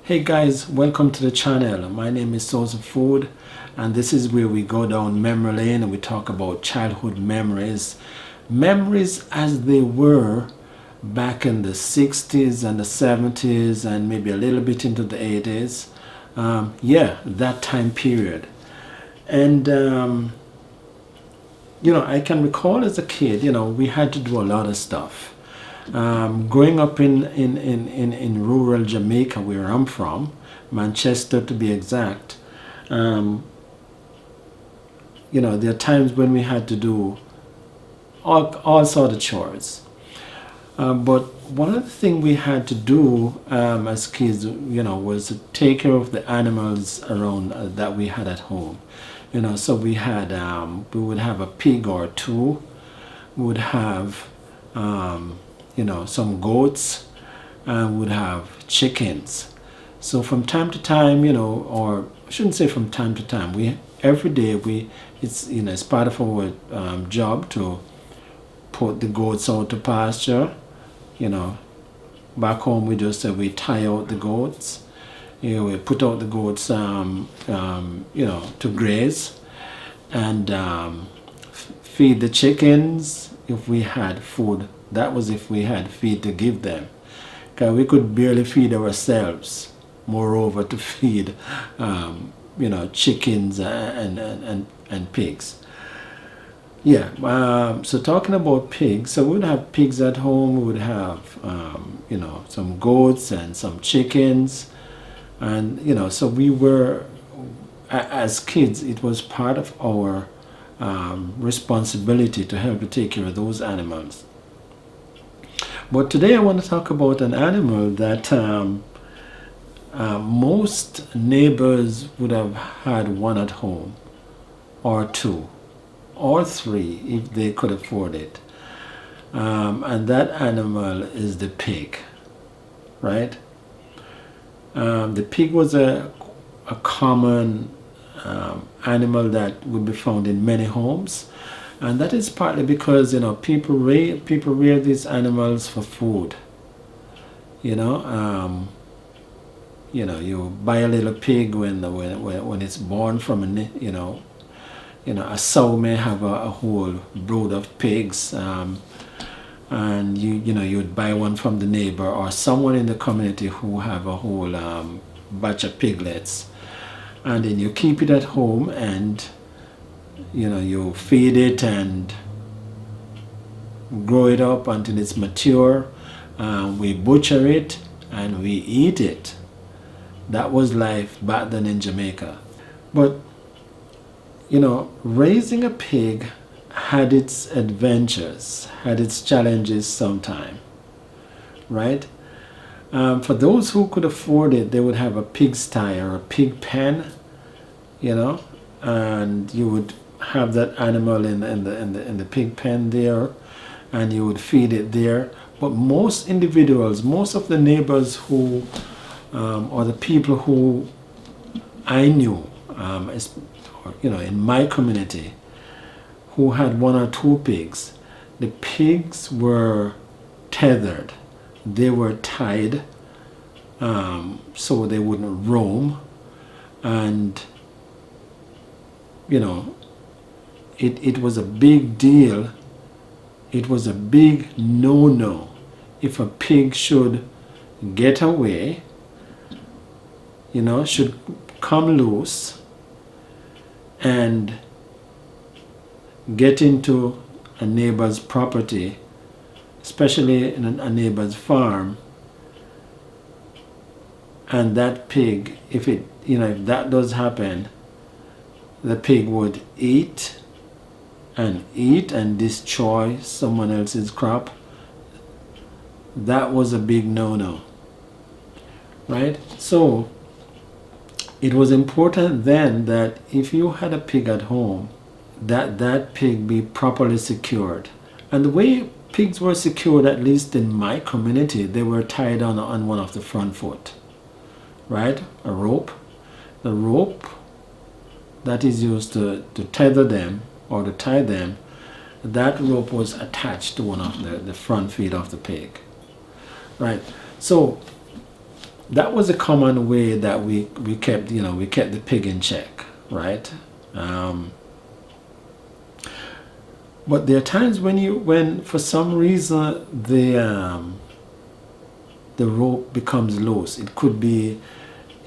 Hey guys, welcome to the channel. My name is Source of Food, and this is where we go down memory lane and we talk about childhood memories. Memories as they were back in the 60s and the 70s and maybe a little bit into the 80s. Yeah, that time period. And I can recall as a kid, we had to do a lot of stuff. Growing up in rural Jamaica, where I'm from, Manchester to be exact, there are times when we had to do all sort of chores. But one of the things we had to do as kids, was to take care of the animals around that we had at home. So we would have a pig or two, we would have some goats, and would have chickens. So from time to time, or I shouldn't say from time to time, every day it's part of our job to put the goats out to pasture. Back home we just say we tie out the goats. We put out the goats, to graze, and feed the chickens if we had food. That was if we had feed to give them, because we could barely feed ourselves. Moreover, to feed, chickens and pigs. Yeah. So talking about pigs, so we would have pigs at home. We would have, some goats and some chickens, and so we were, as kids, it was part of our responsibility to help to take care of those animals. But today I want to talk about an animal that most neighbors would have had one at home, or two, or three if they could afford it. And that animal is the pig, right? The pig was a common animal that would be found in many homes. And that is partly because people rear these animals for food. You buy a little pig when it's born from a sow may have a whole brood of pigs, and you'd buy one from the neighbor or someone in the community who have a whole batch of piglets, and then you keep it at home, and you feed it and grow it up until it's mature. We butcher it and we eat it. That was life back then in Jamaica. But raising a pig had its adventures, had its challenges sometime, right? For those who could afford it, they would have a pigsty or a pig pen, and you would have that animal in the pig pen there, and you would feed it there. But most individuals, most of the neighbors who or the people who I knew, in my community, who had one or two pigs, the pigs were tethered. They were tied, so they wouldn't roam, and it was a big deal. It was a big no-no if a pig should get away, should come loose and get into a neighbor's property, especially in a neighbor's farm, and that pig, if that does happen, the pig would eat and destroy someone else's crop. That was a big no-no, right? So it was important then that if you had a pig at home, that pig be properly secured. And the way pigs were secured, at least in my community, they were tied on one of the front foot, right? A rope. The rope that is used to tether them or to tie them, that rope was attached to one of the front feet of the pig, right? So that was a common way that we kept, we kept the pig in check, right? But there are times when for some reason the rope becomes loose.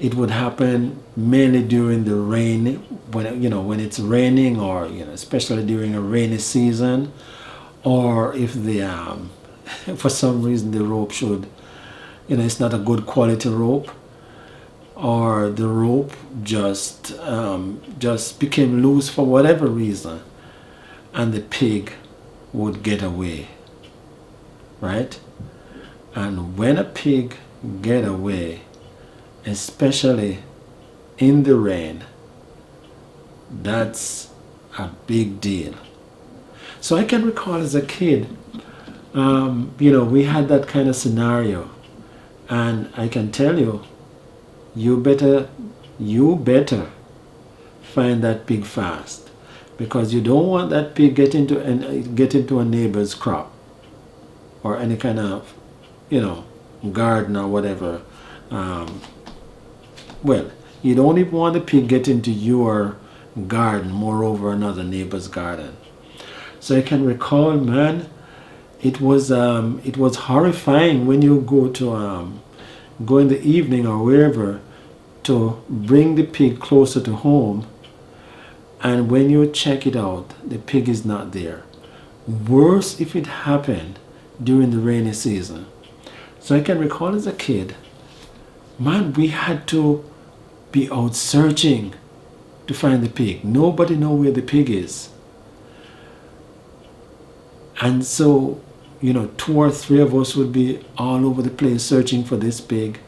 It would happen mainly during the rain, when it's raining, or especially during a rainy season, or if the for some reason the rope should, it's not a good quality rope, or the rope just became loose for whatever reason, and the pig would get away, right? And when a pig get away, especially in the rain, that's a big deal. So I can recall as a kid, we had that kind of scenario, and I can tell you, you better find that pig fast, because you don't want that pig get into a neighbor's crop or any kind of garden or whatever. Well, you don't even want the pig get into your garden, moreover another neighbor's garden. So I can recall, man, it was horrifying when you go in the evening or wherever to bring the pig closer to home, and when you check it out, the pig is not there. Worse if it happened during the rainy season. So I can recall as a kid, man, we had to be out searching to find the pig. Nobody know where the pig is. And so, 2 or 3 of us would be all over the place searching for this pig.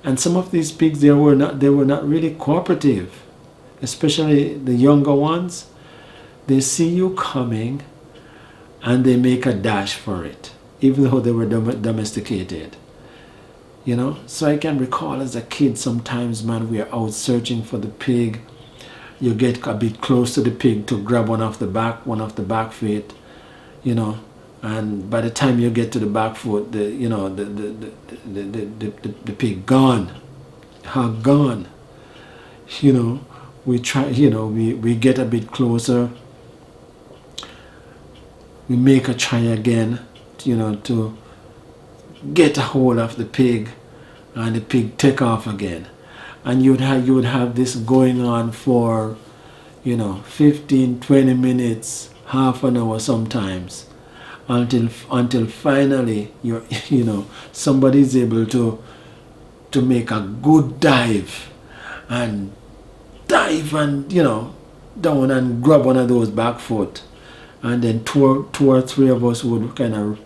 And some of these pigs, they were not really cooperative, especially the younger ones. They see you coming and they make a dash for it, even though they were domesticated. So I can recall as a kid, sometimes, man, we are out searching for the pig. You get a bit close to the pig to grab one of the back feet, and by the time you get to the back foot, the pig gone. We try, we get a bit closer. We make a try again, to get a hold of the pig, and the pig take off again. And you would have this going on for 15, 20 minutes, half an hour sometimes, until finally somebody's able to make a good dive and down and grab one of those back foot, and then two or three of us would kind of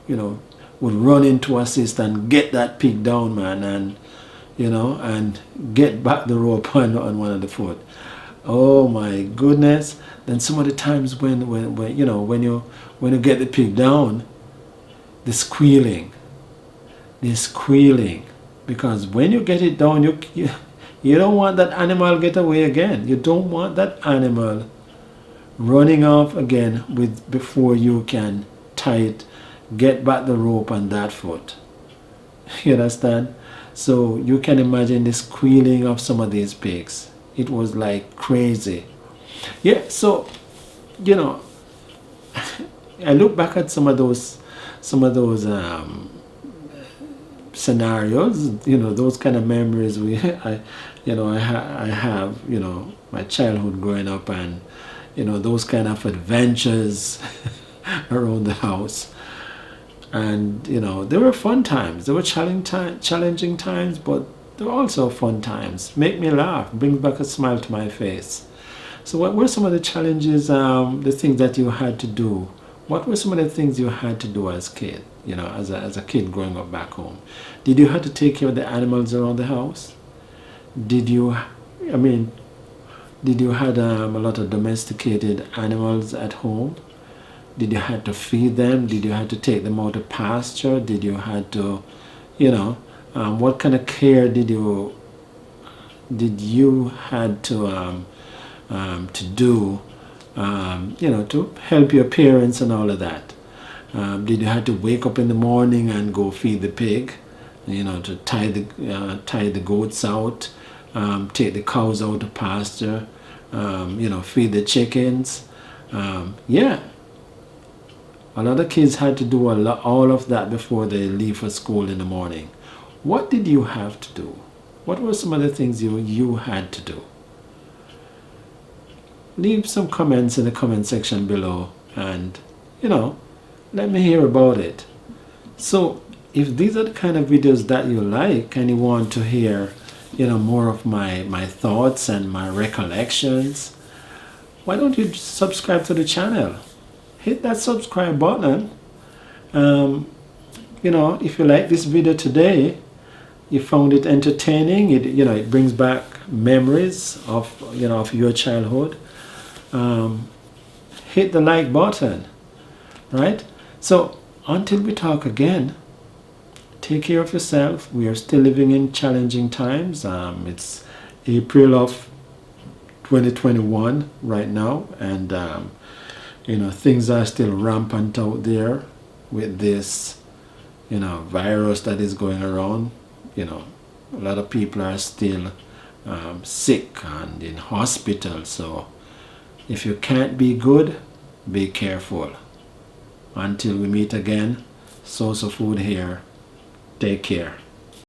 would run in to assist and get that pig down, man, and and get back the rope on one of the foot. Oh my goodness. Then some of the times when you get the pig down, the squealing, because when you get it down, you don't want that animal get away again. You don't want that animal running off again before you can tie it, get back the rope on that foot. You understand? So you can imagine the squealing of some of these pigs. It was like crazy. Yeah, so I look back at some of those scenarios, those kind of memories I have, my childhood growing up, and those kind of adventures around the house. And there were fun times, there were challenging times, but there were also fun times. Make me laugh, bring back a smile to my face. So what were some of the challenges, the things that you had to do? What were some of the things you had to do as a kid, as a kid growing up back home? Did you have to take care of the animals around the house? Did you have a lot of domesticated animals at home? Did you have to feed them? Did you have to take them out to pasture? Did you have to, what kind of care did you had to do, to help your parents and all of that? Did you have to wake up in the morning and go feed the pig to tie the goats out, take the cows out to pasture, feed the chickens. Yeah, a lot of kids had to do all of that before they leave for school in the morning. What did you have to do? What were some of the things you had to do? Leave some comments in the comment section below, and let me hear about it. So if these are the kind of videos that you like and you want to hear more of my thoughts and my recollections, why don't you subscribe to the channel? Hit that subscribe button. If you like this video today, you found it entertaining, it brings back memories of your childhood, hit the like button, right? So until we talk again, take care of yourself. We are still living in challenging times. It's April of 2021 right now, and things are still rampant out there with this virus that is going around. A lot of people are still sick and in hospital. So if you can't be good, be careful. Until we meet again, Source of Food here. Take care.